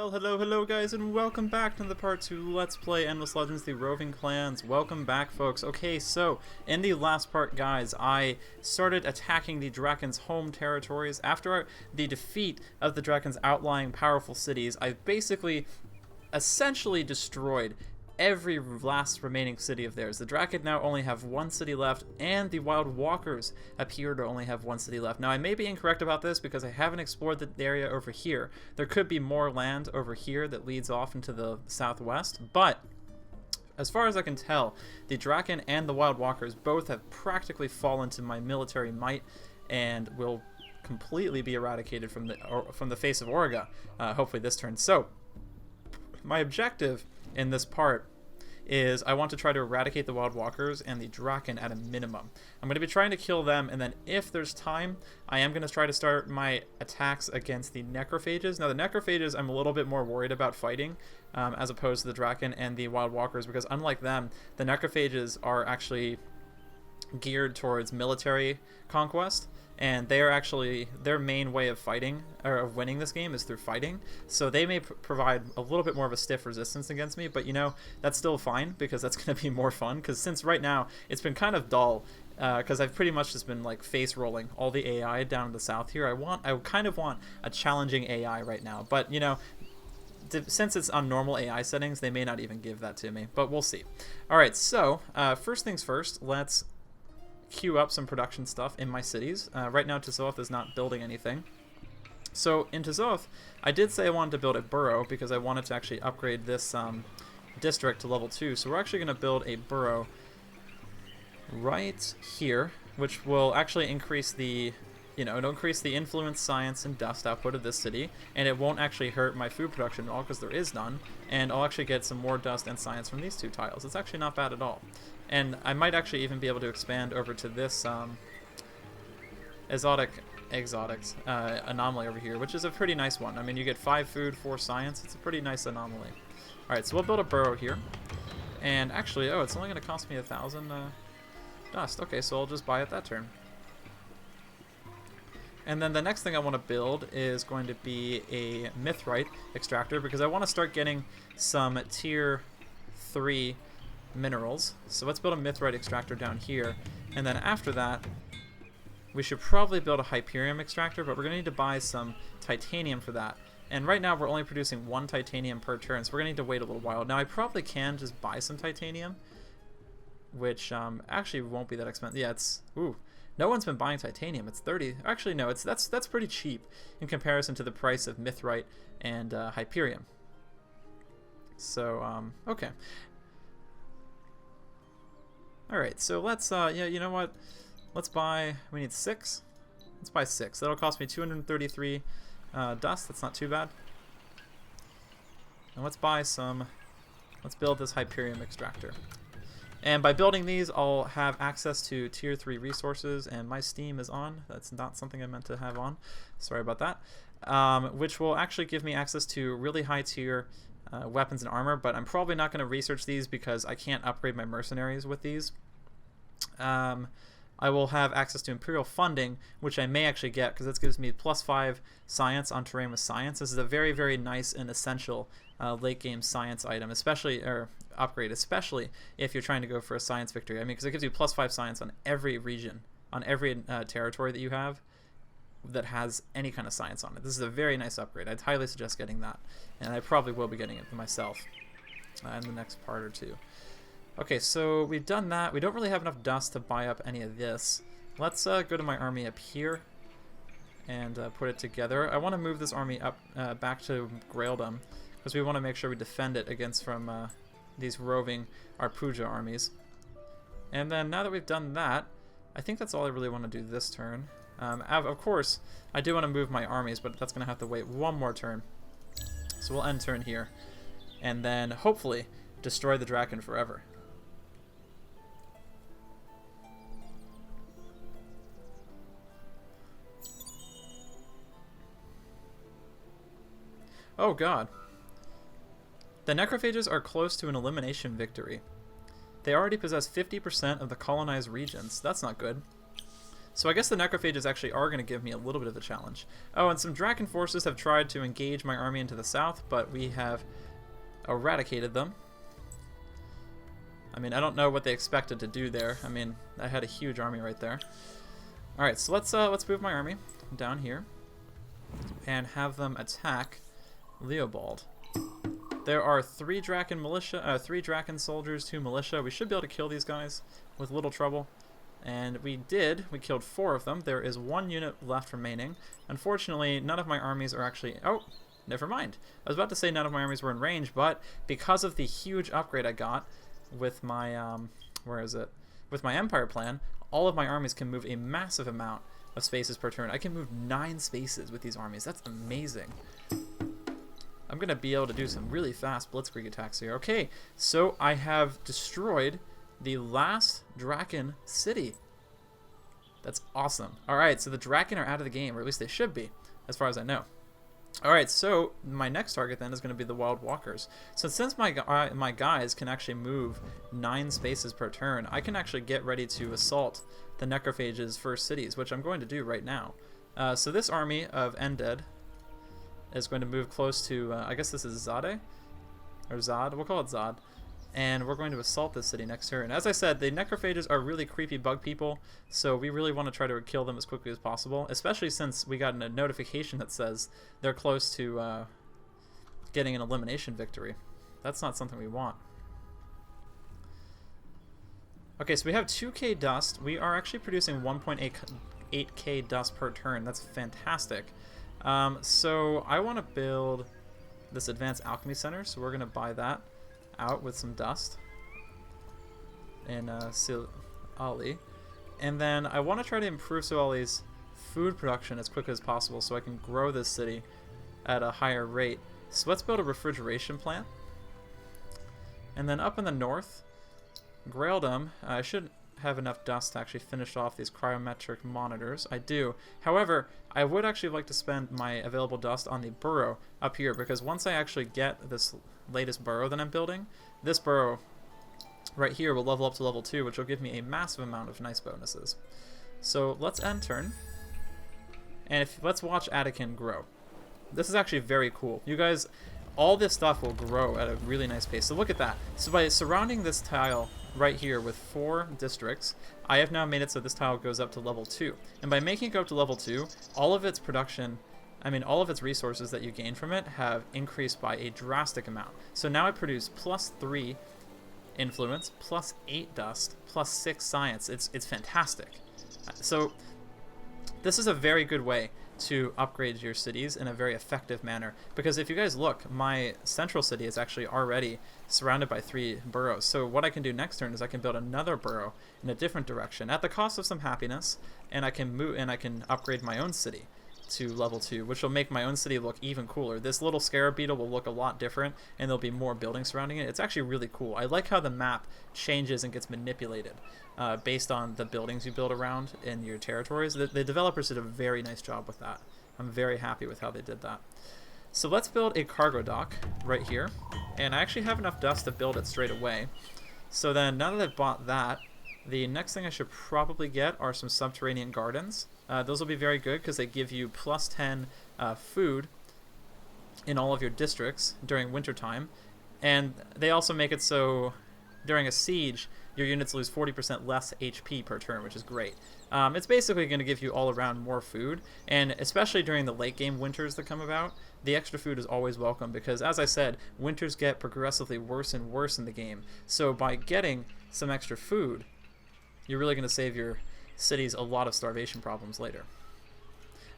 Well, hello guys, and welcome back to the part 2 Let's Play Endless Legends, the Roving Clans. Welcome back, folks. Okay, so, in the last part, guys, I started attacking the Draken's home territories. After the defeat of the Draken's outlying powerful cities, I basically, essentially destroyed every last remaining city of theirs. The Draken now only have one city left, and the Wild Walkers appear to only have one city left. Now, I may be incorrect about this because I haven't explored the area over here. There could be more land over here that leads off into the southwest, but as far as I can tell, the Draken and the Wild Walkers both have practically fallen to my military might and will completely be eradicated from the face of Orga, hopefully this turn. So, my objective in this part is I want to try to eradicate the Wild Walkers and the Draken at a minimum. I'm going to be trying to kill them, and then if there's time, I am going to try to start my attacks against the Necrophages. Now, the Necrophages I'm a little bit more worried about fighting as opposed to the Draken and the Wild Walkers, because unlike them, the Necrophages are actually geared towards military conquest, and they are actually, their main way of fighting, or of winning this game, is through fighting. So they may provide a little bit more of a stiff resistance against me, but you know, that's still fine, because that's going to be more fun, because since right now it's been kind of dull, because I've pretty much just been like face rolling all the AI down in the south here. I kind of want a challenging AI right now, but you know, since it's on normal AI settings, they may not even give that to me, but we'll see. Alright, so first things first, let's queue up some production stuff in my cities. Right now, Tzoth is not building anything. So in Tzoth, I did say I wanted to build a borough because I wanted to actually upgrade this district to level 2. So we're actually going to build a borough right here, which will actually increase the, it'll increase the influence, science, and dust output of this city, and it won't actually hurt my food production at all because there is none, and I'll actually get some more dust and science from these two tiles. It's actually not bad at all. And I might actually even be able to expand over to this exotics anomaly over here, which is a pretty nice one. I mean, you get 5 food, 4 science. It's a pretty nice anomaly. Alright, so we'll build a burrow here. And actually, oh, it's only going to cost me 1,000 dust. Okay, so I'll just buy it that turn. And then the next thing I want to build is going to be a mithrite extractor, because I want to start getting some tier 3 minerals. So let's build a mithrite extractor down here, and then after that we should probably build a Hyperium extractor, but we're going to need to buy some titanium for that. And right now we're only producing 1 titanium per turn, so we're going to need to wait a little while. Now I probably can just buy some titanium, which actually won't be that expensive. Yeah, it's... Ooh. No one's been buying titanium. It's 30. Actually, no, that's pretty cheap in comparison to the price of mithrite and Hyperium. So, okay. Alright, so let's, yeah, you know what? Let's buy, we need 6? Let's buy 6. That'll cost me 233 dust. That's not too bad. And let's buy some, let's build this Hyperium extractor. And by building these, I'll have access to tier 3 resources, and my Steam is on. That's not something I meant to have on. Sorry about that. Which will actually give me access to really high tier weapons and armor, but I'm probably not going to research these because I can't upgrade my mercenaries with these. I will have access to Imperial funding, which I may actually get because this gives me +5 science on terrain with science. This is a very, very nice and essential late game science item, especially, or upgrade, especially if you're trying to go for a science victory. I mean, because it gives you +5 science on every region, on every territory that you have that has any kind of science on it. This is a very nice upgrade. I'd highly suggest getting that, and I probably will be getting it for myself in the next part or two. Okay, so we've done that. We don't really have enough dust to buy up any of this. Let's go to my army up here and put it together. I want to move this army up back to Graildom because we want to make sure we defend it against from these roving Arpuja armies. And then now that we've done that, I think that's all I really want to do this turn. Of course, I do want to move my armies, but that's going to have to wait one more turn. So we'll end turn here, and then hopefully destroy the Draken forever. Oh god. The Necrophages are close to an elimination victory. They already possess 50% of the colonized regions. That's not good. So I guess the Necrophages actually are going to give me a little bit of a challenge. Oh, and some Draken forces have tried to engage my army into the south, but we have eradicated them. I mean, I don't know what they expected to do there. I mean, I had a huge army right there. All right, so let's move my army down here and have them attack Leopold. There are 3 Draken militia, 3 Draken soldiers, 2 militia. We should be able to kill these guys with little trouble. And we did. We killed 4 of them. There is 1 unit left remaining. Unfortunately, none of my armies are actually... Oh, never mind. I was about to say none of my armies were in range, but because of the huge upgrade I got with my... where is it? With my Empire plan, all of my armies can move a massive amount of spaces per turn. I can move 9 spaces with these armies. That's amazing. I'm going to be able to do some really fast blitzkrieg attacks here. Okay, so I have destroyed the last Draken city. That's awesome. Alright, so the Draken are out of the game, or at least they should be, as far as I know. Alright, so my next target then is going to be the Wild Walkers. So since my guys can actually move 9 spaces per turn, I can actually get ready to assault the Necrophages' first cities, which I'm going to do right now. So this army of Ended is going to move close to, I guess this is Zade? Or Zod? We'll call it Zod. And we're going to assault this city next turn. As I said, the Necrophages are really creepy bug people, so we really want to try to kill them as quickly as possible, especially since we got a notification that says they're close to getting an elimination victory. That's not something we want. Okay, so we have 2k dust. We are actually producing 1.8k dust per turn. That's fantastic. So I want to build this advanced alchemy center, so we're going to buy that out with some dust in Ali. And then I want to try to improve Suali's food production as quickly as possible so I can grow this city at a higher rate. So let's build a refrigeration plant. And then up in the north, Graildom, I should have enough dust to actually finish off these cryometric monitors. I do. However, I would actually like to spend my available dust on the burrow up here, because once I actually get this latest burrow that I'm building, this burrow right here will level up to level 2, which will give me a massive amount of nice bonuses. So let's end turn, and let's watch Attican grow. This is actually very cool. You guys, all this stuff will grow at a really nice pace. So look at that. So by surrounding this tile right here with 4 districts, I have now made it so this tile goes up to level 2. And by making it go up to level 2, all of its production, all of its resources that you gain from it have increased by a drastic amount. So now I produce +3 influence, +8 dust, +6 science. It's fantastic. So this is a very good way to upgrade your cities in a very effective manner, because if you guys look, my central city is actually already surrounded by 3 boroughs. So what I can do next turn is I can build another borough in a different direction at the cost of some happiness, and I can move and I can upgrade my own city to level 2, which will make my own city look even cooler. This little scarab beetle will look a lot different, and there'll be more buildings surrounding it. It's actually really cool. I like how the map changes and gets manipulated based on the buildings you build around in your territories. The developers did a very nice job with that. I'm very happy with how they did that. So let's build a cargo dock right here, and I actually have enough dust to build it straight away. So then, now that I've bought that, the next thing I should probably get are some subterranean gardens. Those will be very good because they give you +10 food in all of your districts during wintertime. And they also make it so during a siege, your units lose 40% less HP per turn, which is great. It's basically going to give you all around more food, and especially during the late game winters that come about, the extra food is always welcome, because as I said, winters get progressively worse and worse in the game. So by getting some extra food, you're really going to save your cities a lot of starvation problems later.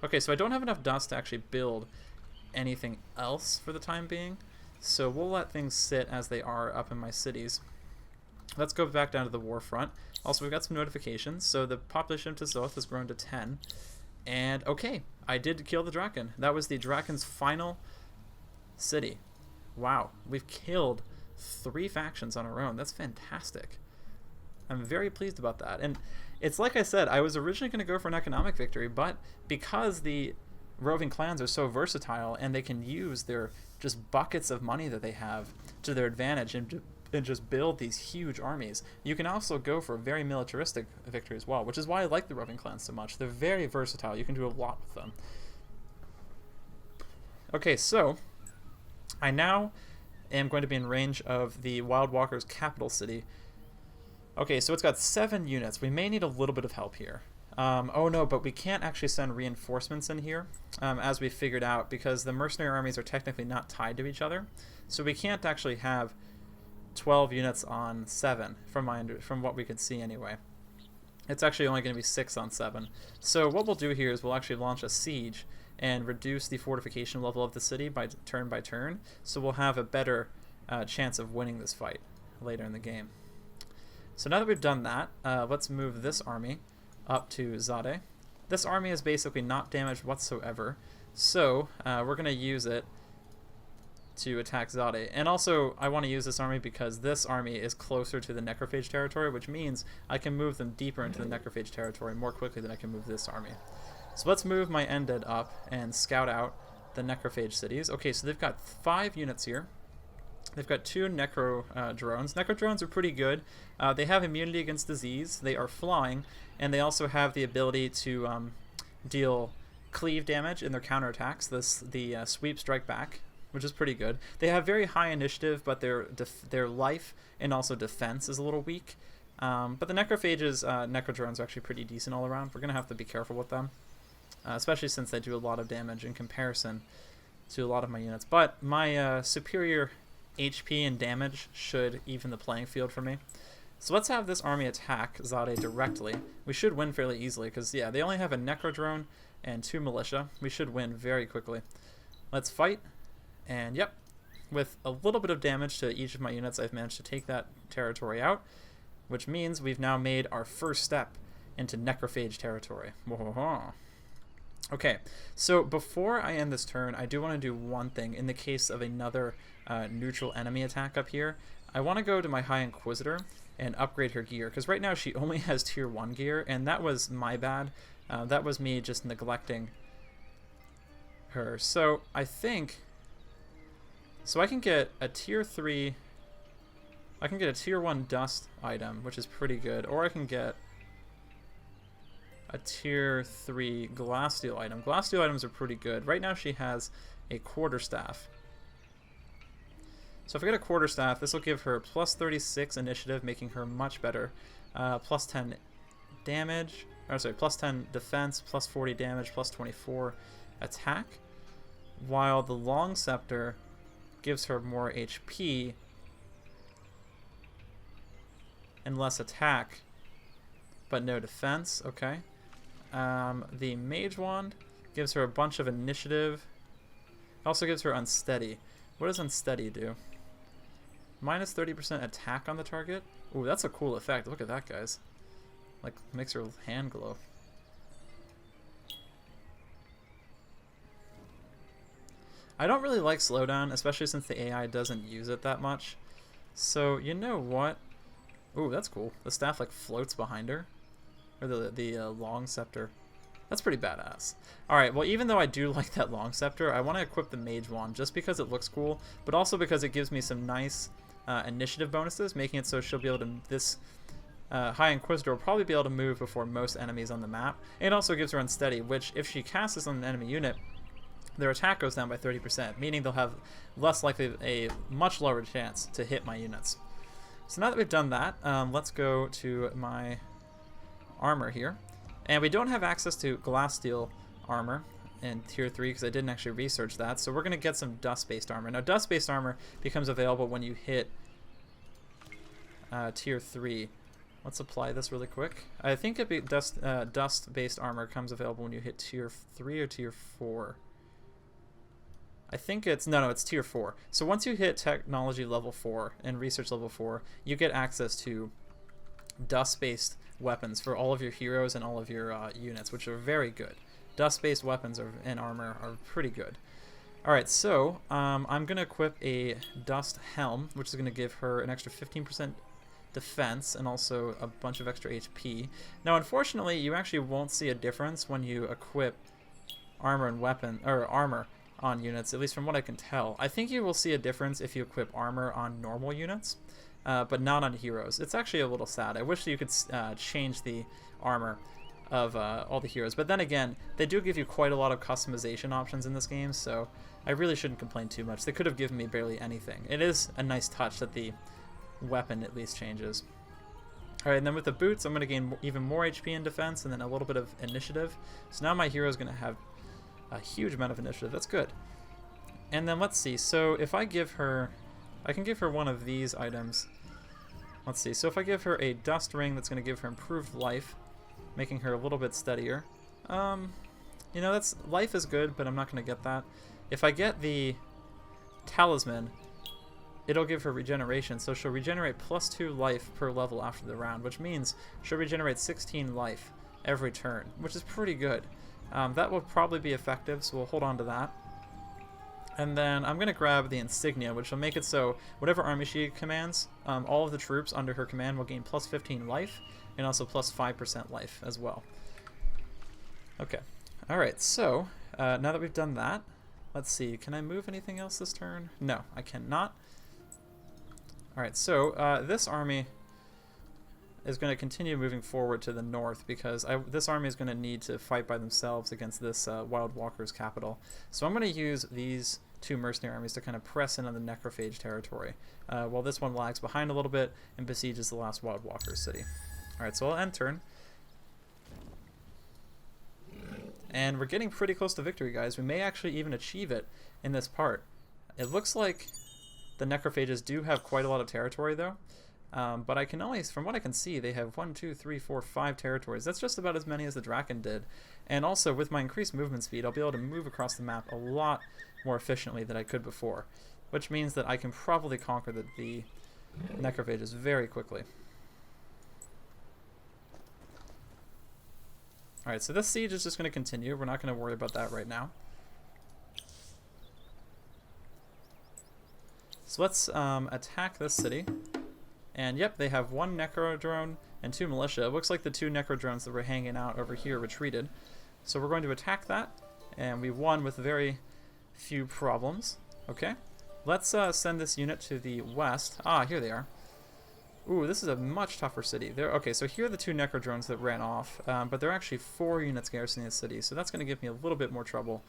Okay, so I don't have enough dust to actually build anything else for the time being, so we'll let things sit as they are up in my cities. Let's go back down to the war front. Also, we've got some notifications. So the population of Tzoth has grown to 10. And okay, I did kill the Draken. That was the Draken's final city. Wow, we've killed 3 factions on our own. That's fantastic. I'm very pleased about that. And it's like I said, I was originally going to go for an economic victory, but because the roving clans are so versatile and they can use their just buckets of money that they have to their advantage and and just build these huge armies. You can also go for a very militaristic victory as well, which is why I like the Roving clans so much. They're very versatile. You can do a lot with them. Okay, so I now am going to be in range of the Wild Walker's capital city. Okay, so it's got 7 units. We may need a little bit of help here. Oh no, but we can't actually send reinforcements in here, as we figured out, because the mercenary armies are technically not tied to each other. So we can't actually have 12 units on 7, from what we could see anyway. It's actually only going to be 6 on 7. So what we'll do here is we'll actually launch a siege and reduce the fortification level of the city by turn, so we'll have a better chance of winning this fight later in the game. So now that we've done that, let's move this army up to Zade. This army is basically not damaged whatsoever, so we're going to use it to attack Zade. And also, I want to use this army because this army is closer to the Necrophage territory, which means I can move them deeper into the Necrophage territory more quickly than I can move this army. So let's move my Undead up and scout out the Necrophage cities. Okay, so they've got 5 units here. They've got 2 Necro drones. Necro drones are pretty good. They have immunity against disease. They are flying, and they also have the ability to deal cleave damage in their counterattacks. The sweep strike back, which is pretty good. They have very high initiative, but their life and also defense is a little weak. But the Necrophages, Necro drones are actually pretty decent all around. We're going to have to be careful with them, especially since they do a lot of damage in comparison to a lot of my units. But my superior HP and damage should even the playing field for me. So let's have this army attack Zade directly. We should win fairly easily because, yeah, they only have a Necro drone and 2 militia. We should win very quickly. Let's fight. And, yep, with a little bit of damage to each of my units, I've managed to take that territory out, which means we've now made our first step into Necrophage territory. Okay, so before I end this turn, I do want to do one thing. In the case of another neutral enemy attack up here, I want to go to my High Inquisitor and upgrade her gear, because right now she only has tier 1 gear, and that was my bad. That was me just neglecting her. So I think, so I can get a tier 3, I can get a tier 1 dust item, which is pretty good, or I can get a tier 3 glasssteel item. Glasssteel items are pretty good. Right now she has a quarterstaff. So if I get a quarterstaff, this will give her plus 36 initiative, making her much better. Plus 10 damage, or sorry, plus 10 defense, plus 40 damage, plus 24 attack. While the long scepter gives her more HP and less attack, but no defense. Okay. The mage wand gives her a bunch of initiative. Also gives her unsteady. What does unsteady do? Minus 30% attack on the target. Ooh, that's a cool effect. Look at that, guys. Like, makes her hand glow. I don't really like slowdown, especially since the AI doesn't use it that much. So, you know what? Ooh, that's cool. The staff, like, floats behind her. Or the long scepter. That's pretty badass. Alright, well, even though I do like that long scepter, I want to equip the mage wand just because it looks cool, but also because it gives me some nice initiative bonuses, making it so she'll be able to, this High Inquisitor will probably be able to move before most enemies on the map. And it also gives her unsteady, which if she casts this on an enemy unit, their attack goes down by 30%, meaning they'll have less likely, a much lower chance to hit my units. So now that we've done that, let's go to my armor here. And we don't have access to glasssteel armor in tier 3 because I didn't actually research that, so we're going to get some dust-based armor. Now, dust-based armor becomes available when you hit tier 3. Let's apply this really quick. I think it'd be dust-based armor comes available when you hit tier 3 or tier 4. I think it's, no, it's tier 4. So once you hit technology level 4 and research level 4, you get access to dust-based weapons for all of your heroes and all of your units, which are very good. Dust-based weapons and armor are pretty good. Alright, so I'm going to equip a dust helm, which is going to give her an extra 15% defense and also a bunch of extra HP. Now, unfortunately, you actually won't see a difference when you equip armor and weapon, or armor on units, at least from what I can tell. I think you will see a difference if you equip armor on normal units. but not on heroes. It's actually a little sad. I wish you could change the armor of all the heroes, but then again, they do give you quite a lot of customization options in this game, so I really shouldn't complain too much. They could have given me barely anything. It is a nice touch that the weapon at least changes. Alright, and then with the boots, I'm going to gain even more HP in defense and then a little bit of initiative. So now my hero is going to have a huge amount of initiative. That's good. And then let's see. So if I give her... I can give her one of these items. Let's see. So if I give her a dust ring, that's going to give her improved life, making her a little bit steadier. You know, life is good, but I'm not going to get that. If I get the talisman, it'll give her regeneration, so she'll regenerate +2 life per level after the round, which means she'll regenerate 16 life every turn, which is pretty good. That will probably be effective, so we'll hold on to that. And then I'm going to grab the insignia, which will make it so whatever army she commands, all of the troops under her command will gain +15 life, and also +5% life as well. Okay. Alright, so now that we've done that, let's see, can I move anything else this turn? No, I cannot. Alright, so this army is going to continue moving forward to the north because this army is going to need to fight by themselves against this Wild Walker's capital. So I'm going to use these 2 mercenary armies to kind of press in on the Necrophage territory, while this one lags behind a little bit and besieges the last Wild Walker's city. Alright, so I'll end turn. And we're getting pretty close to victory, guys. We may actually even achieve it in this part. It looks like the Necrophages do have quite a lot of territory, though. But I can only, from what I can see, they have 1, 2, 3, 4, 5 territories. That's just about as many as the Draken did. And also, with my increased movement speed, I'll be able to move across the map a lot more efficiently than I could before. Which means that I can probably conquer the Necrophages very quickly. Alright, so this siege is just going to continue. We're not going to worry about that right now. So let's attack this city. And yep, they have 1 Necro drone and 2 militia. It looks like the 2 Necro drones that were hanging out over here retreated. So we're going to attack that. And we won with very few problems. Okay. Let's send this unit to the west. Ah, here they are. Ooh, this is a much tougher city. Okay, so here are the 2 Necro drones that ran off. But they're actually 4 units garrisoning the city. So that's going to give me a little bit more trouble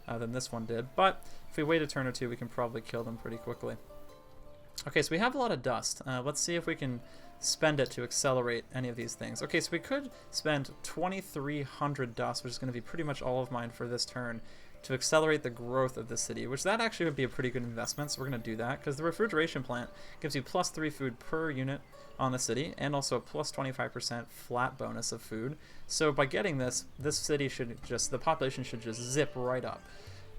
than this one did. But if we wait a turn or two, we can probably kill them pretty quickly. Okay, so we have a lot of dust. Let's see if we can spend it to accelerate any of these things. Okay, so we could spend 2,300 dust, which is going to be pretty much all of mine for this turn, to accelerate the growth of the city, which that actually would be a pretty good investment, so we're going to do that, because the refrigeration plant gives you +3 food per unit on the city, and also a +25% flat bonus of food. So by getting this city should just, the population should just zip right up.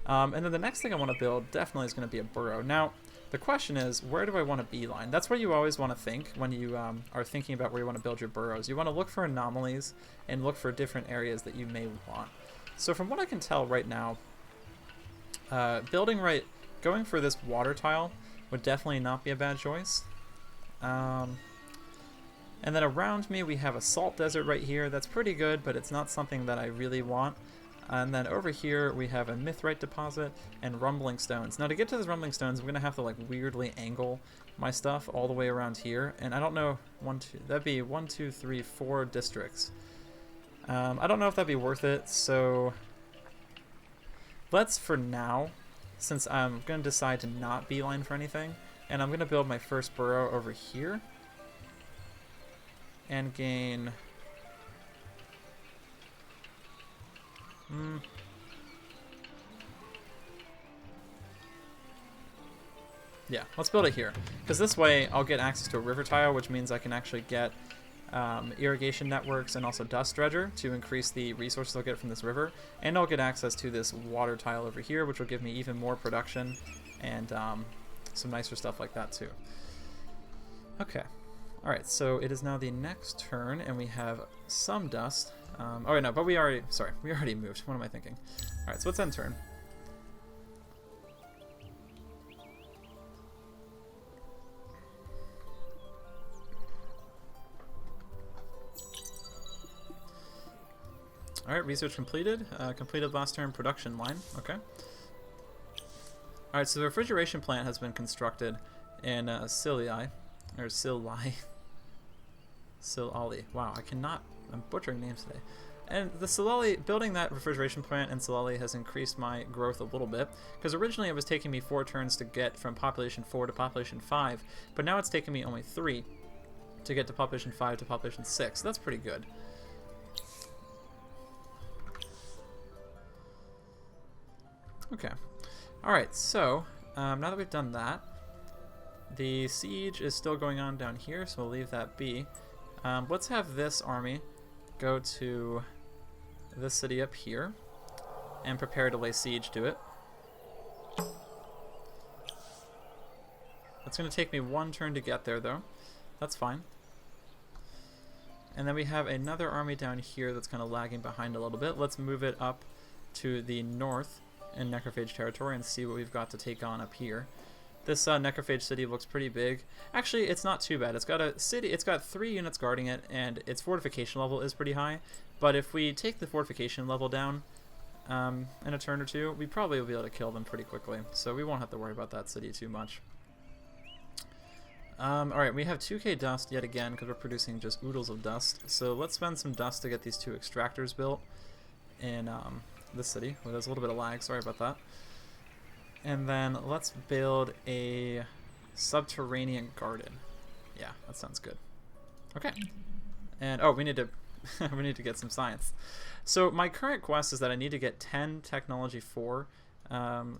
And then the next thing I want to build definitely is going to be a burrow. Now, the question is, where do I want to beeline? That's what you always want to think when you are thinking about where you want to build your burrows. You want to look for anomalies and look for different areas that you may want. So from what I can tell right now, going for this water tile would definitely not be a bad choice. And then around me we have a salt desert right here. That's pretty good, but it's not something that I really want. And then over here we have a mithrite deposit and rumbling stones. Now to get to those rumbling stones, I'm gonna have to like weirdly angle my stuff all the way around here. And I don't know, that'd be 1, 2, 3, 4 districts. I don't know if that'd be worth it. So let's, for now, since I'm gonna decide to not beeline for anything, and I'm gonna build my first burrow over here and gain. Yeah, let's build it here, because this way I'll get access to a river tile, which means I can actually get irrigation networks and also dust dredger to increase the resources I'll get from this river, and I'll get access to this water tile over here, which will give me even more production and some nicer stuff like that too. Okay, alright, so it is now the next turn, and we have some dust. Oh wait, no, but we already moved. What am I thinking? Alright, so let's end turn. Alright, research completed. Completed last turn production line. Okay. Alright, so the refrigeration plant has been constructed in Cilii. Or Silali. Silali. Wow, I'm butchering names today. And the Silali, building that refrigeration plant in Silali has increased my growth a little bit, because originally it was taking me 4 turns to get from population 4 to population 5, but now it's taking me only 3 to get to population 5 to population 6. So that's pretty good. Okay. Alright, so now that we've done that, the siege is still going on down here, so we'll leave that be. Let's have this army go to this city up here and prepare to lay siege to it. It's going to take me 1 turn to get there, though. That's fine. And then we have another army down here that's kind of lagging behind a little bit. Let's move it up to the north in Necrophage territory and see what we've got to take on up here. This Necrophage city looks pretty big. Actually, it's not too bad. It's got a city. It's got 3 units guarding it, and its fortification level is pretty high. But if we take the fortification level down in a turn or 2, we probably will be able to kill them pretty quickly. So we won't have to worry about that city too much. Alright, we have 2k dust yet again because we're producing just oodles of dust. So let's spend some dust to get these 2 extractors built in this city. Well, there's a little bit of lag. Sorry about that. And then let's build a subterranean garden. Yeah, that sounds good. Okay. And oh, we need to we need to get some science. So my current quest is that I need to get 10 technology 4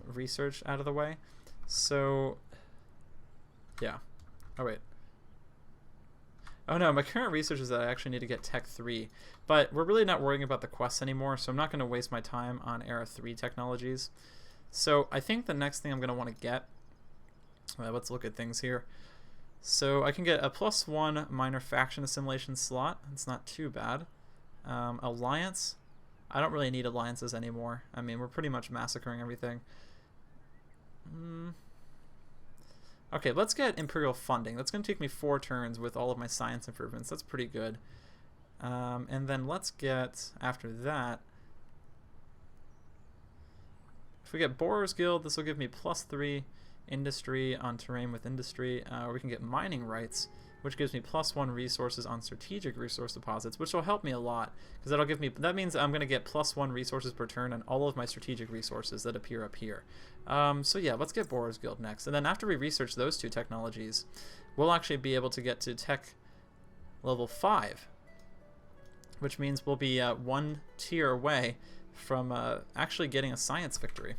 research out of the way. So yeah. Oh wait. Oh no, my current research is that I actually need to get tech 3. But we're really not worrying about the quests anymore, so I'm not going to waste my time on era 3 technologies. So I think the next thing I'm going to want to get, let's look at things here. So I can get a +1 minor faction assimilation slot. It's not too bad. Alliance. I don't really need alliances anymore. I mean, we're pretty much massacring everything. Okay, let's get Imperial funding. That's going to take me 4 turns with all of my science improvements. That's pretty good. And then let's get, after that, if we get Borer's Guild, this will give me +3 industry on terrain with industry. Or we can get mining rights, which gives me +1 resources on strategic resource deposits, which will help me a lot because that'll give me. That means I'm going to get +1 resources per turn on all of my strategic resources that appear up here. So yeah, let's get Borer's Guild next, and then after we research those 2 technologies, we'll actually be able to get to tech level 5, which means we'll be 1 tier away from actually getting a science victory.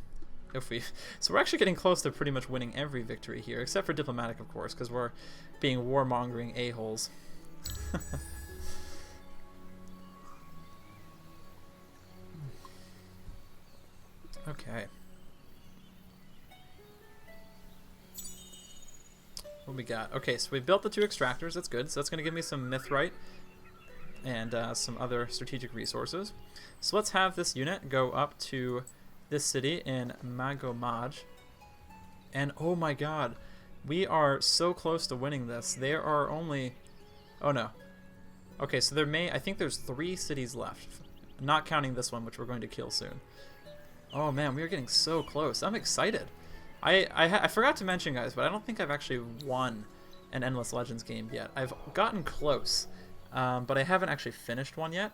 So we're actually getting close to pretty much winning every victory here, except for diplomatic, of course, because we're being warmongering a-holes. Okay. What we got? Okay, so we built the 2 extractors. That's good. So that's going to give me some mithrite and some other strategic resources. So let's have this unit go up to this city in Magomaj. And oh my god, we are so close to winning this. There are only... Oh no. Okay, so I think there's 3 cities left. Not counting this one, which we're going to kill soon. Oh man, we are getting so close. I'm excited. I forgot to mention, guys, but I don't think I've actually won an Endless Legends game yet. I've gotten close, but I haven't actually finished one yet.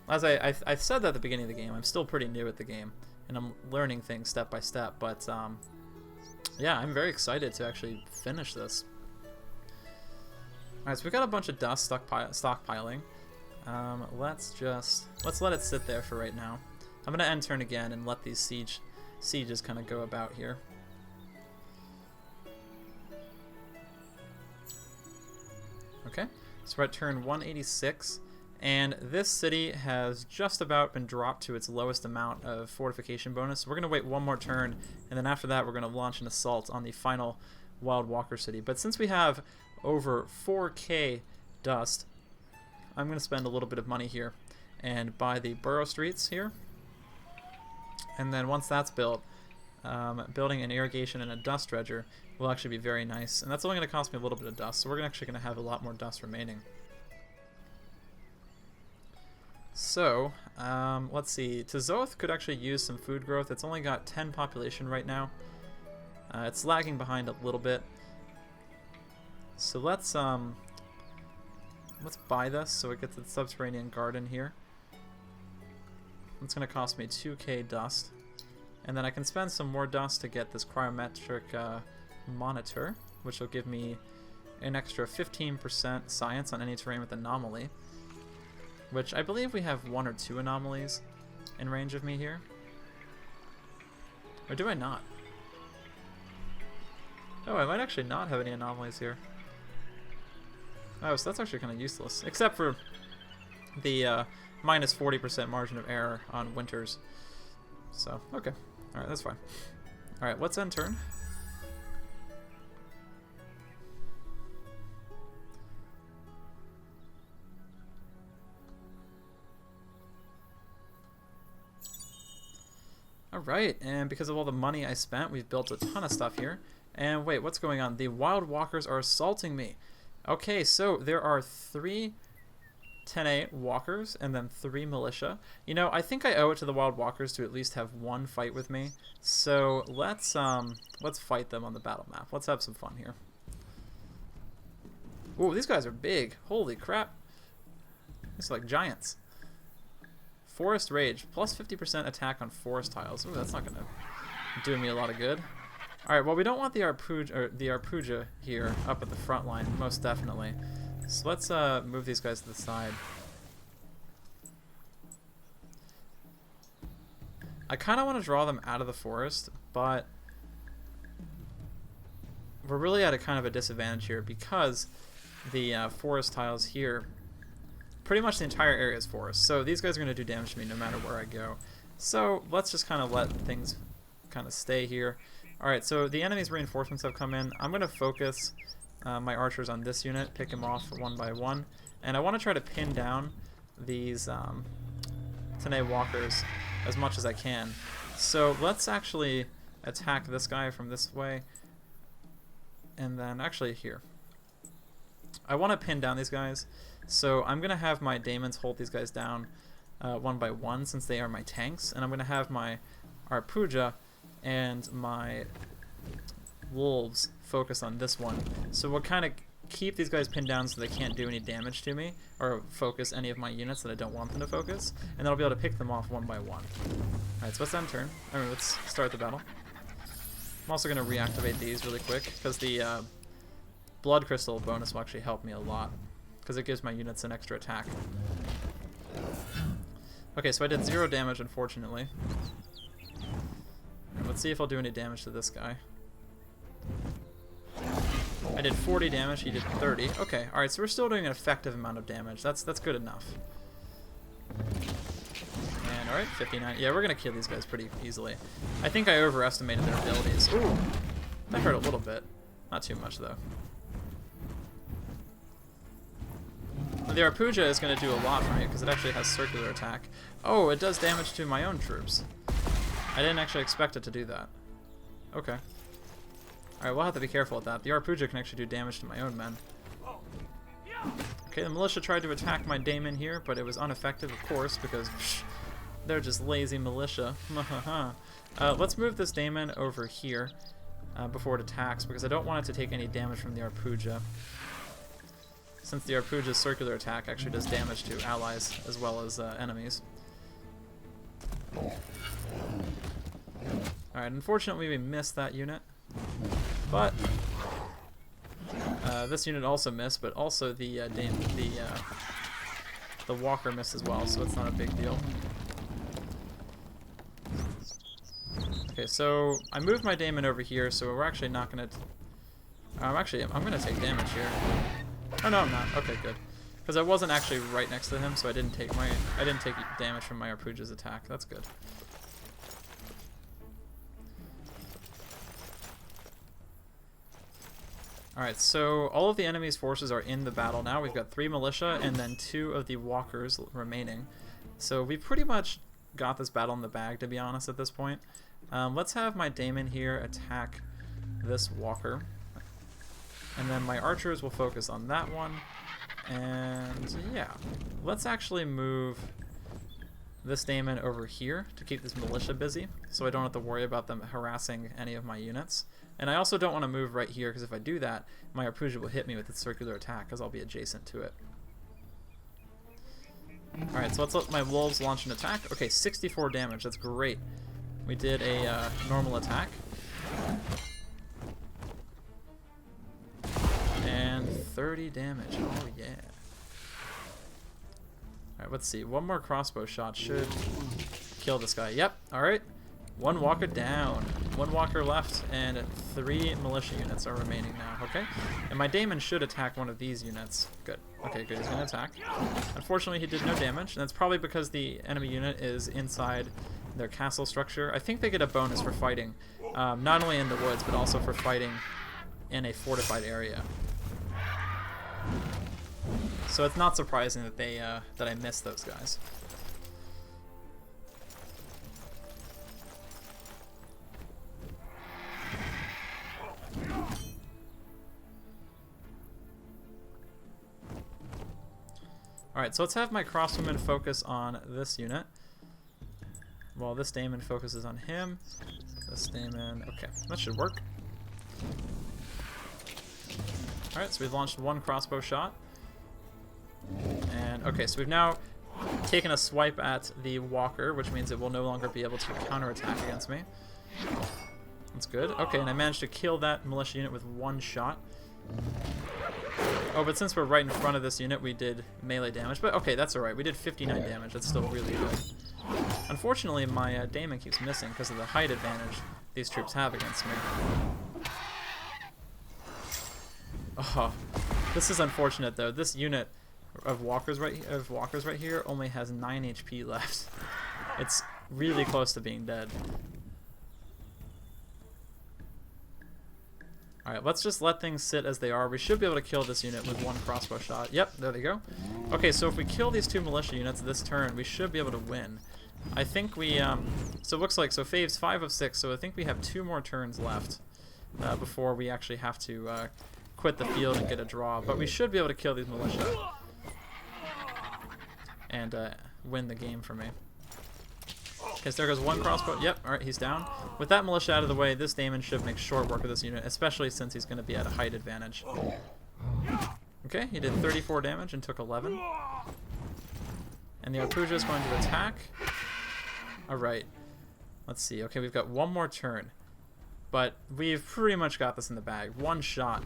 As I said that at the beginning of the game, I'm still pretty new at the game, and I'm learning things step by step, but yeah, I'm very excited to actually finish this. Alright, so we've got a bunch of dust stockpiling. Let's let it sit there for right now. I'm going to end turn again and let these sieges kind of go about here. Okay, so we're at turn 186, and this city has just about been dropped to its lowest amount of fortification bonus. So we're going to wait 1 more turn, and then after that we're going to launch an assault on the final Wild Walker city. But since we have over 4k dust, I'm going to spend a little bit of money here and buy the Burrow Streets here. And then once that's built, building an irrigation and a dust dredger will actually be very nice. And that's only going to cost me a little bit of dust, so we're actually going to have a lot more dust remaining. So, let's see. Tezoth could actually use some food growth. It's only got 10 population right now. It's lagging behind a little bit. So let's buy this so it gets the subterranean garden here. It's going to cost me 2k dust. And then I can spend some more dust to get this cryometric monitor, which will give me an extra 15% science on any terrain with anomaly. Which I believe we have 1 or 2 anomalies in range of me here. Or do I not? Oh, I might actually not have any anomalies here. Oh, so that's actually kind of useless. Except for the minus 40% margin of error on winters. So, okay. Alright, that's fine. Alright, let's end turn. Alright, and because of all the money I spent, we've built a ton of stuff here. And wait, what's going on? The wild walkers are assaulting me. Okay, so there are 3 10A walkers and then 3 militia. You know, I think I owe it to the wild walkers to at least have 1 fight with me. So let's fight them on the battle map. Let's have some fun here. Ooh, these guys are big. Holy crap. It's like giants. Forest Rage, plus 50% attack on forest tiles. Ooh, that's not gonna do me a lot of good. Alright, well we don't want the Arpuja here up at the front line, most definitely. So let's move these guys to the side. I kind of want to draw them out of the forest, but we're really at a kind of a disadvantage here because the forest tiles here, pretty much the entire area is forest. So these guys are going to do damage to me no matter where I go. So let's just kind of let things kind of stay here. Alright, so the enemy's reinforcements have come in. I'm going to focus my archers on this unit, pick them off 1 by 1. And I want to try to pin down these Tene walkers as much as I can. So let's actually attack this guy from this way. And then actually here. I want to pin down these guys. So I'm going to have my daemons hold these guys down 1 by 1 since they are my tanks. And I'm going to have my Arpuja and my wolves focus on this one. So we'll kind of keep these guys pinned down so they can't do any damage to me or focus any of my units that I don't want them to focus. And then I'll be able to pick them off 1 by 1. Alright, so let's end turn. Let's start the battle. I'm also going to reactivate these really quick because the blood crystal bonus will actually help me a lot because it gives my units an extra attack. Okay, so I did 0 damage, unfortunately. Right, let's see if I'll do any damage to this guy. I did 40 damage, he did 30. Okay, alright, so we're still doing an effective amount of damage. That's good enough. And alright, 59. Yeah, we're gonna kill these guys pretty easily. I think I overestimated their abilities. Ooh! That hurt a little bit. Not too much, though. The Arpuja is going to do a lot for me because it actually has circular attack. Oh, it does damage to my own troops. I didn't actually expect it to do that. Okay. Alright, we'll have to be careful with that. The Arpuja can actually do damage to my own men. Okay, the militia tried to attack my daemon here, but it was ineffective, of course, because they're just lazy militia. Let's move this daemon over here before it attacks, because I don't want it to take any damage from the Arpuja. Since the Arpuja's circular attack actually does damage to allies as well as enemies. Alright, unfortunately we missed that unit. But this unit also missed, but also the walker missed as well, so it's not a big deal. Okay, so I moved my daemon over here, so we're actually not gonna. I'm gonna take damage here. Oh no, I'm not. Okay, good. Because I wasn't actually right next to him, so I didn't take damage from my Arpuja's attack. That's good. Alright, so all of the enemy's forces are in the battle now. We've got 3 militia and then 2 of the walkers remaining. So we pretty much got this battle in the bag, to be honest, at this point. Let's have my daemon here attack this walker. And then my archers will focus on that one. And yeah, let's actually move this daemon over here to keep this militia busy, so I don't have to worry about them harassing any of my units. And I also don't want to move right here, because if I do that, my Arpuja will hit me with its circular attack, because I'll be adjacent to it. Alright, so let's let my wolves launch an attack. Okay, 64 damage. That's great. We did a normal attack. And 30 damage. Oh, yeah. Alright, let's see. One more crossbow shot should kill this guy. Yep, alright. One walker down. One walker left, and 3 militia units are remaining now. Okay? And my daemon should attack one of these units. Good. Okay, good. He's going to attack. Unfortunately, he did no damage, and that's probably because the enemy unit is inside their castle structure. I think they get a bonus for fighting, not only in the woods, but also for fighting in a fortified area. So it's not surprising that they that I missed those guys. Alright, so let's have my crossbowman focus on this unit. While this daemon focuses on him. This daemon... Okay, that should work. Alright, so we've launched one crossbow shot. And, okay, so we've now taken a swipe at the walker, which means it will no longer be able to counterattack against me. That's good. Okay, and I managed to kill that militia unit with one shot. Oh, but since we're right in front of this unit, we did melee damage. But okay, that's alright. We did 59 damage. That's still really good. Unfortunately, my daemon keeps missing because of the height advantage these troops have against me. Oh, this is unfortunate though. This unit of walkers right here only has 9 HP left. It's really close to being dead. Alright, let's just let things sit as they are. We should be able to kill this unit with one crossbow shot. Yep, there they go. Okay, so if we kill these 2 militia units this turn, we should be able to win. I think we, so it looks like, so Fave's 5 of 6, so I think we have 2 more turns left before we actually have to quit the field and get a draw. But we should be able to kill these militia and win the game for me. Okay, so there goes one crossbow. Yep, alright, he's down. With that militia out of the way, this daemon should make short work of this unit, especially since he's going to be at a height advantage. Okay, he did 34 damage and took 11. And the Arpuja is going to attack. Alright, let's see. Okay, we've got one more turn. But we've pretty much got this in the bag. One shot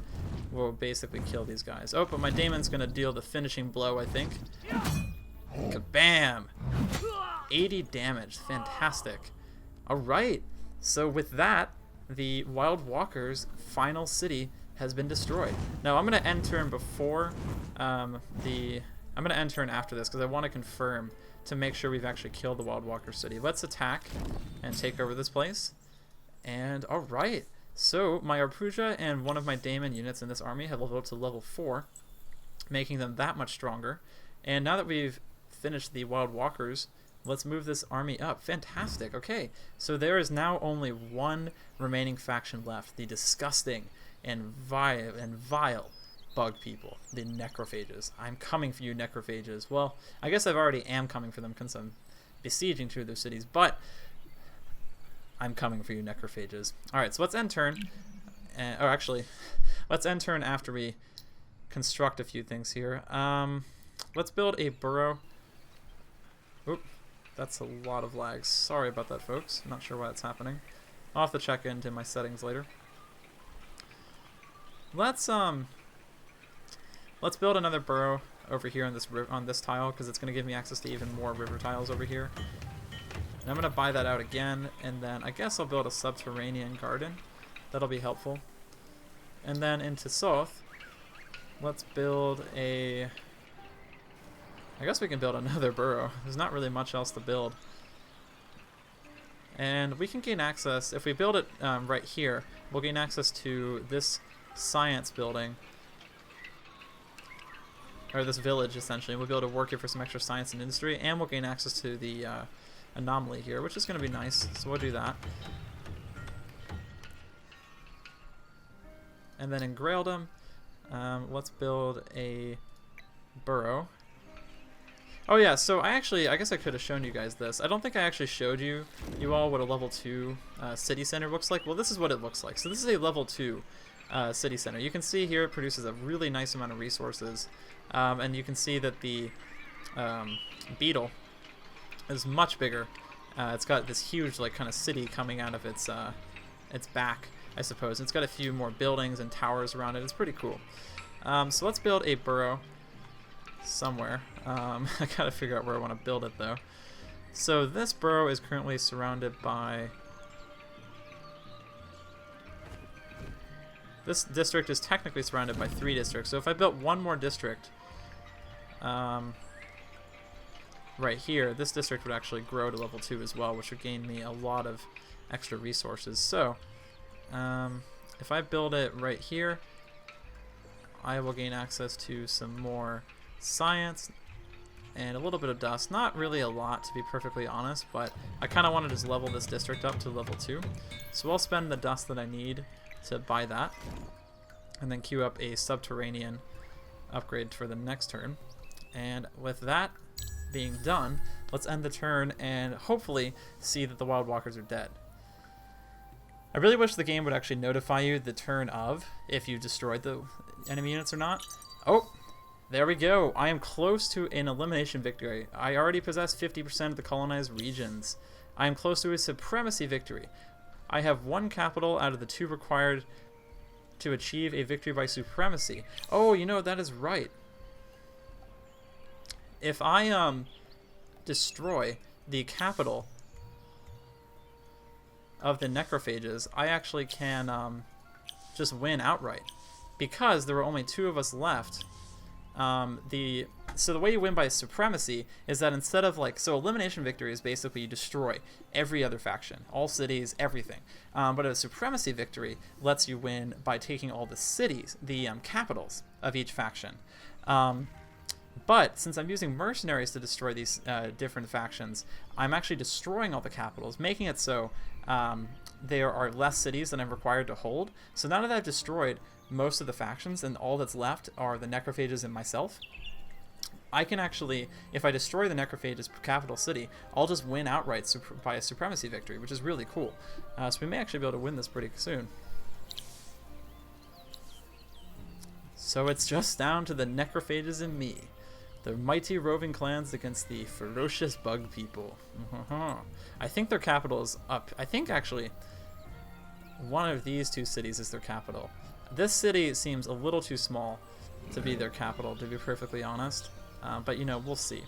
will basically kill these guys. Oh, but my daemon's going to deal the finishing blow, I think. Kabam! 80 damage. Fantastic. Alright, so with that, the Wild Walker's final city has been destroyed. Now, I'm going to end turn before I'm going to end turn after this because I want to confirm to make sure we've actually killed the Wild Walker city. Let's attack and take over this place. And alright, so my Arpuja and one of my daemon units in this army have leveled up to level 4, making them that much stronger. And now that we've finished the Wild Walkers, let's move this army up. Fantastic. Okay, so there is now only one remaining faction left. The disgusting and vile bug people, the Necrophages. I'm coming for you, Necrophages. Well, I guess I've already am coming for them because I'm besieging 2 of their cities, but I'm coming for you, Necrophages. Alright, so let's end turn. Or actually, let's end turn after we construct a few things here. Let's build a burrow. Oop. That's a lot of lags. Sorry about that, folks. I'm not sure why that's happening. I'll have to check into my settings later. Let's build another burrow over here on this tile because it's going to give me access to even more river tiles over here. And I'm going to buy that out again, and then I guess I'll build a subterranean garden. That'll be helpful. And then into south, let's build a... I guess we can build another burrow. There's not really much else to build. And we can gain access, if we build it right here, we'll gain access to this science building. Or this village, essentially. We'll be able to work here for some extra science and industry, and we'll gain access to the anomaly here, which is going to be nice. So we'll do that. And then in Graildom, let's build a burrow. Oh yeah, so I guess I could have shown you guys this. I don't think I actually showed you all what a level 2 city center looks like. Well, this is what it looks like. So this is a level 2 city center. You can see here it produces a really nice amount of resources. And you can see that the beetle is much bigger. It's got this huge like kind of city coming out of its back, I suppose. It's got a few more buildings and towers around it. It's pretty cool. So let's build a burrow somewhere. I gotta figure out where I want to build it though. So this burrow is currently surrounded by... This district is technically surrounded by 3 districts. So if I built one more district right here, this district would actually grow to level 2 as well, which would gain me a lot of extra resources. So if I build it right here, I will gain access to some more science and a little bit of dust. Not really a lot, to be perfectly honest, but I kind of want to just level this district up to level 2. So I'll spend the dust that I need to buy that, and then queue up a subterranean upgrade for the next turn. And with that being done, let's end the turn and hopefully see that the wild walkers are dead. I really wish the game would actually notify you the turn of if you destroyed the enemy units or not. Oh, there we go. I am close to an elimination victory. I already possess 50% of the colonized regions. I am close to a supremacy victory. I have 1 capital out of the 2 required to achieve a victory by supremacy. Oh, you know, that is right. If I destroy the capital of the Necrophages, I actually can just win outright. Because there were only 2 of us left, so the way you win by supremacy is that instead of like, so elimination victory is basically you destroy every other faction, all cities, everything. But a supremacy victory lets you win by taking all the cities, the capitals of each faction. But since I'm using mercenaries to destroy these different factions, I'm actually destroying all the capitals, making it so there are less cities than I'm required to hold. So now that I've destroyed most of the factions and all that's left are the Necrophages and myself, I can actually, if I destroy the Necrophages capital city, I'll just win outright by a supremacy victory, which is really cool. So we may actually be able to win this pretty soon. So it's just down to the Necrophages and me. The mighty roving clans against the ferocious bug people. I think their capital is up. I think actually one of these 2 cities is their capital. This city seems a little too small to be their capital, to be perfectly honest. But, you know, we'll see.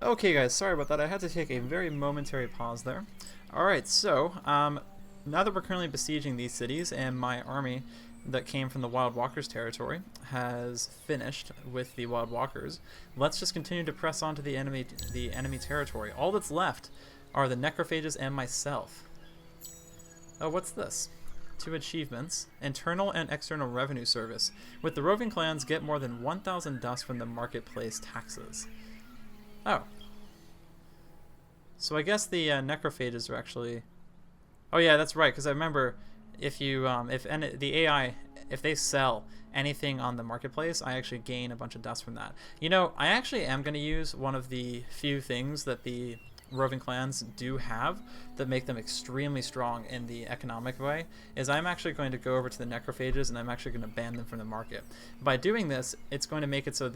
Okay, guys, sorry about that. I had to take a very momentary pause there. Alright, so, now that we're currently besieging these cities, and my army that came from the Wild Walkers territory has finished with the Wild Walkers, let's just continue to press on to the enemy territory. All that's left are the Necrophages and myself. Oh, what's this? 2 achievements. Internal and external revenue service. With the roving clans, get more than 1,000 dust from the marketplace taxes. Oh. So I guess the Necrophages are actually... Oh yeah, that's right, because I remember if you, the AI, if they sell anything on the marketplace, I actually gain a bunch of dust from that. You know, I actually am going to use one of the few things that the roving clans do have that make them extremely strong in the economic way, is I'm actually going to go over to the Necrophages and I'm actually going to ban them from the market. By doing this, it's going to make it so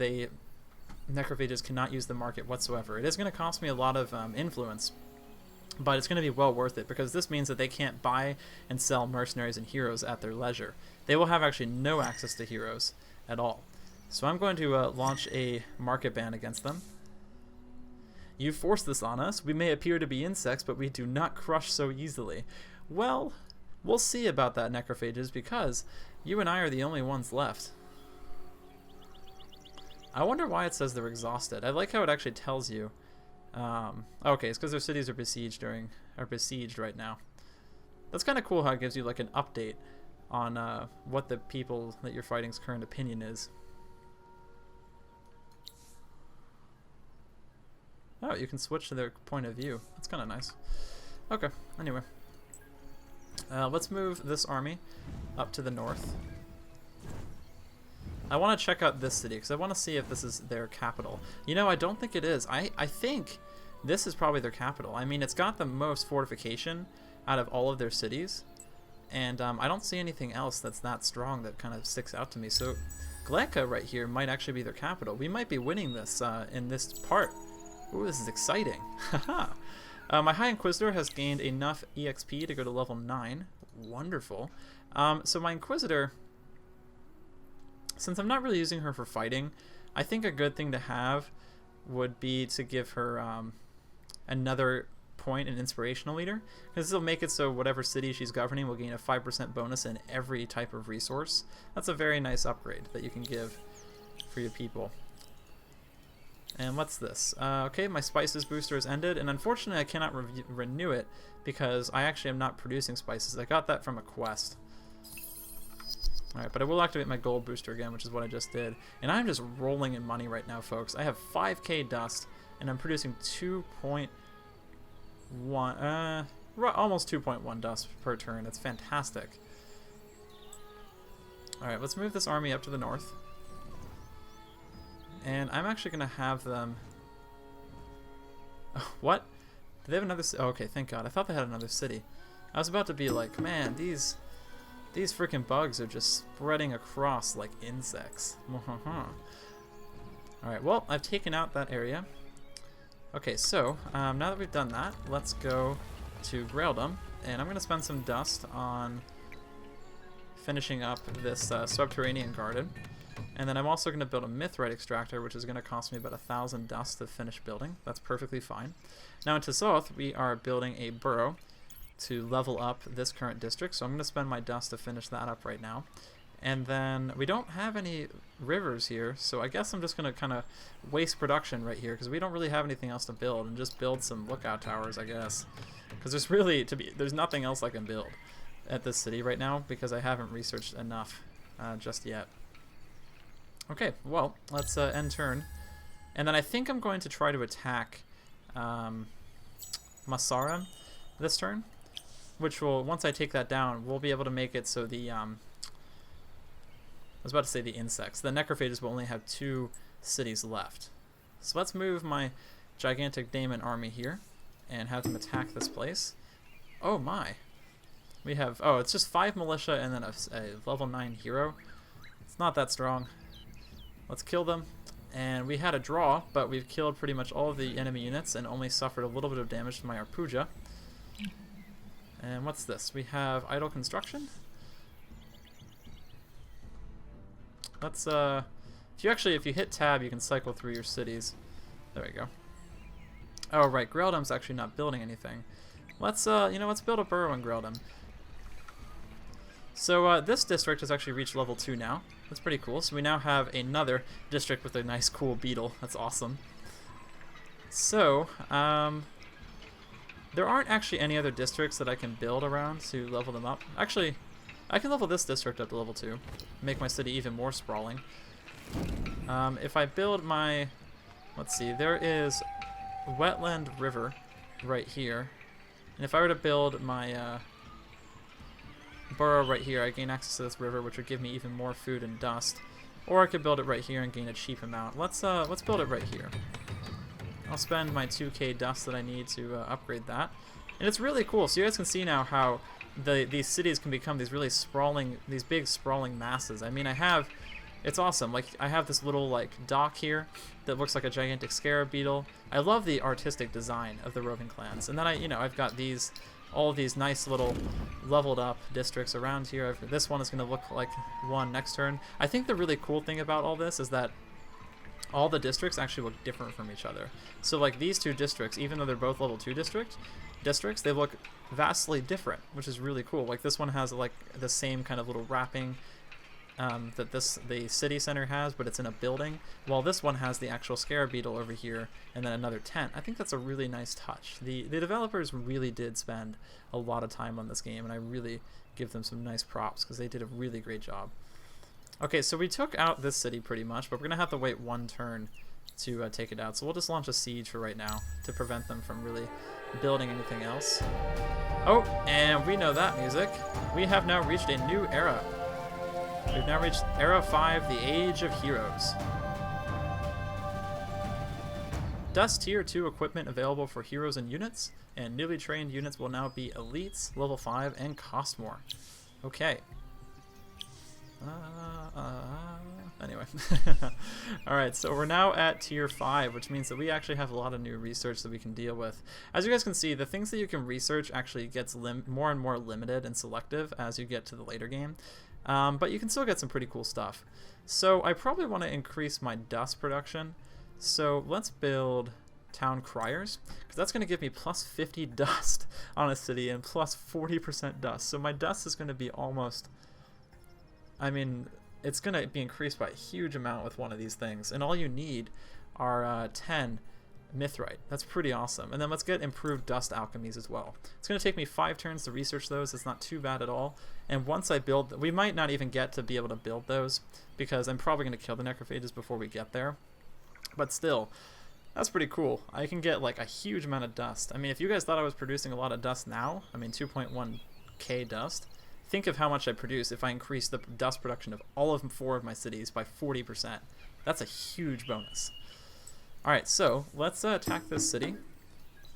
Necrophages cannot use the market whatsoever. It is going to cost me a lot of influence, but it's going to be well worth it, because this means that they can't buy and sell mercenaries and heroes at their leisure. They will have actually no access to heroes at all. So I'm going to launch a market ban against them. You forced this on us. We may appear to be insects, but we do not crush so easily. Well, we'll see about that, Necrophages, because you and I are the only ones left. I wonder why it says they're exhausted. I like how it actually tells you. Okay, it's because their cities are besieged right now. That's kind of cool how it gives you like an update on what the people that you're fighting's current opinion is. Oh, you can switch to their point of view. That's kind of nice. Okay, anyway. Let's move this army up to the north. I want to check out this city because I want to see if this is their capital. You know, I don't think it is. I think this is probably their capital. I mean, it's got the most fortification out of all of their cities. And I don't see anything else that's that strong that kind of sticks out to me. So Glenka right here might actually be their capital. We might be winning this in this part. Ooh, this is exciting. Haha. My High Inquisitor has gained enough EXP to go to level 9. Wonderful. So my Inquisitor, since I'm not really using her for fighting, I think a good thing to have would be to give her another point in Inspirational Leader, because this will make it so whatever city she's governing will gain a 5% bonus in every type of resource. That's a very nice upgrade that you can give for your people. And what's this? Okay, my spices booster has ended, and unfortunately I cannot renew it because I actually am not producing spices. I got that from a quest. Alright, but I will activate my gold booster again, which is what I just did. And I'm just rolling in money right now, folks. I have 5k dust, and I'm producing 2.1, almost 2.1 dust per turn. That's fantastic. Alright, let's move this army up to the north. And I'm actually going to have them... What? Do they have another city? Oh, okay, thank God. I thought they had another city. I was about to be like, man, these freaking bugs are just spreading across like insects. Alright, well, I've taken out that area. Okay, so, now that we've done that, let's go to Graildom. And I'm going to spend some dust on finishing up this subterranean garden. And then I'm also going to build a Mithrite extractor, which is going to cost me about 1,000 dust to finish building. That's perfectly fine. Now in Tizoth, we are building a burrow to level up this current district, so I'm going to spend my dust to finish that up right now. And then we don't have any rivers here, so I guess I'm just going to kind of waste production right here, because we don't really have anything else to build, and just build some lookout towers, I guess. Because there's really, there's nothing else I can build at this city right now, because I haven't researched enough just yet. Okay, well, let's end turn. And then I think I'm going to try to attack Masaran this turn, which will, once I take that down, we'll be able to make it so the, I was about to say the insects. The Necrophages will only have 2 cities left. So let's move my gigantic Daemon army here and have them attack this place. Oh my. We have, oh, it's just 5 militia and then a level 9 hero. It's not that strong. Let's kill them. And we had a draw, but we've killed pretty much all of the enemy units and only suffered a little bit of damage to my Arpuja. And what's this? We have idle construction. Let's if you hit tab, you can cycle through your cities. There we go. Oh right, Graildom's actually not building anything. Let's let's build a burrow in Graildom. So this district has actually reached level 2 now. That's pretty cool. So we now have another district with a nice cool beetle. That's awesome. So, there aren't actually any other districts that I can build around to level them up. Actually, I can level this district up to level 2. Make my city even more sprawling. If I build my... Let's see, there is Wetland River right here. And if I were to build my... burrow right here, I gain access to this river, which would give me even more food and dust. Or I could build it right here and gain a cheap amount. Let's build it right here. I'll spend my 2k dust that I need to upgrade that. And it's really cool. So you guys can see now how these cities can become these really sprawling, these big sprawling masses. I mean, it's awesome. Like, I have this little like dock here that looks like a gigantic scarab beetle. I love the artistic design of the Roving clans. And then I've got all of these nice little leveled up districts around here. This one is going to look like one next turn. I think the really cool thing about all this is that all the districts actually look different from each other. So like these 2 districts, even though they're both level 2 districts, they look vastly different, which is really cool. Like this one has like the same kind of little wrapping that the city center has, but it's in a building, while this one has the actual scarab beetle over here and then another tent. I think that's a really nice touch. The developers really did spend a lot of time on this game, and I really give them some nice props because they did a really great job. Okay, so we took out this city pretty much, but we're gonna have to wait 1 turn to take it out. So we'll just launch a siege for right now to prevent them from really building anything else. Oh, and we know that music. We have now reached a new era. We've now reached Era 5, the Age of Heroes. Dust Tier 2 equipment available for heroes and units, and newly trained units will now be elites, level 5, and cost more. Okay. Anyway. Alright, so we're now at Tier 5, which means that we actually have a lot of new research that we can deal with. As you guys can see, the things that you can research actually gets more and more limited and selective as you get to the later game. But you can still get some pretty cool stuff. So I probably want to increase my dust production. So let's build Town Criers, because that's going to give me plus 50 dust on a city and plus 40% dust. So my dust is going to be almost, I mean, it's going to be increased by a huge amount with one of these things. And all you need are 10 mithrite. That's pretty awesome. And then let's get improved dust alchemies as well. It's going to take me 5 turns to research those. It's not too bad at all. And once I build, we might not even get to be able to build those, because I'm probably going to kill the necrophages before we get there. But still, that's pretty cool. I can get like a huge amount of dust. I mean, if you guys thought I was producing a lot of dust now, I mean 2.1k dust, think of how much I produce if I increase the dust production of all of 4 of my cities by 40%. That's a huge bonus. Alright, so let's attack this city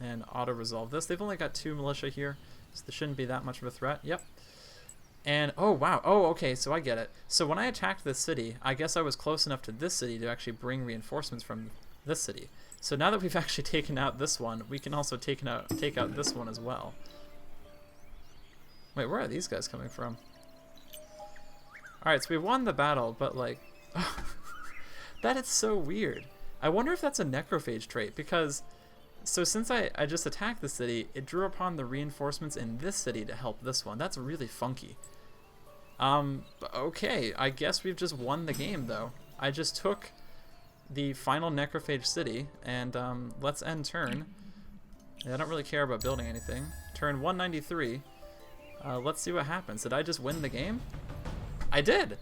and auto-resolve this. They've only got 2 militia here, so this shouldn't be that much of a threat. Yep. And, oh wow, oh okay, so I get it. So when I attacked this city, I guess I was close enough to this city to actually bring reinforcements from this city. So now that we've actually taken out this one, we can also take out this one as well. Wait, where are these guys coming from? Alright, so we won the battle, but like, that is so weird. I wonder if that's a necrophage trait, because, so since I just attacked the city, it drew upon the reinforcements in this city to help this one. That's really funky. Okay, I guess we've just won the game, though. I just took the final necrophage city, and let's end turn. I don't really care about building anything. Turn 193. Let's see what happens. Did I just win the game? I did!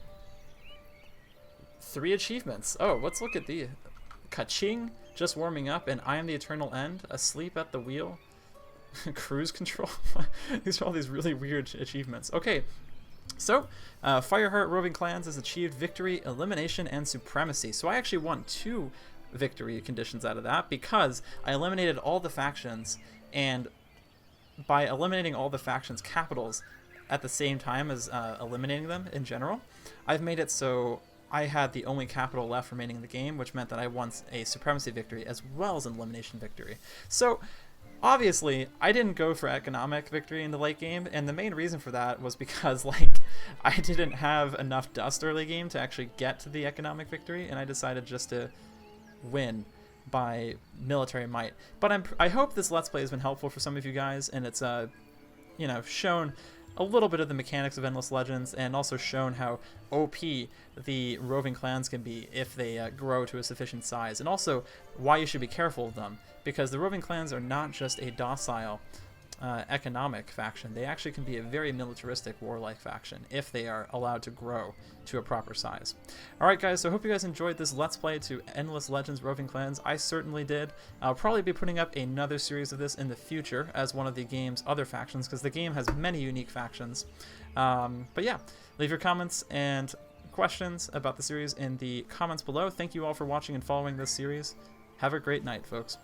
3 achievements. Oh, let's look at the Kaching, just warming up, and I am the eternal end, asleep at the wheel, cruise control. These are all these really weird achievements. Okay, so Fireheart Roving Clans has achieved victory, elimination, and supremacy. So I actually won 2 victory conditions out of that, because I eliminated all the factions, and by eliminating all the factions' capitals at the same time as eliminating them in general, I've made it so I had the only capital left remaining in the game, which meant that I won a supremacy victory as well as an elimination victory. So obviously, I didn't go for economic victory in the late game, and the main reason for that was because, like, I didn't have enough dust early game to actually get to the economic victory, and I decided just to win by military might. But I hope this Let's Play has been helpful for some of you guys, and it's, you know, shown a little bit of the mechanics of Endless Legends, and also shown how OP the roving clans can be if they grow to a sufficient size, and also why you should be careful of them, because the roving clans are not just a docile economic faction. They actually can be a very militaristic, warlike faction if they are allowed to grow to a proper size. Alright guys, so I hope you guys enjoyed this Let's Play to Endless Legends Roving Clans. I certainly did. I'll probably be putting up another series of this in the future as one of the game's other factions, because the game has many unique factions. But yeah, leave your comments and questions about the series in the comments below. Thank you all for watching and following this series. Have a great night, folks.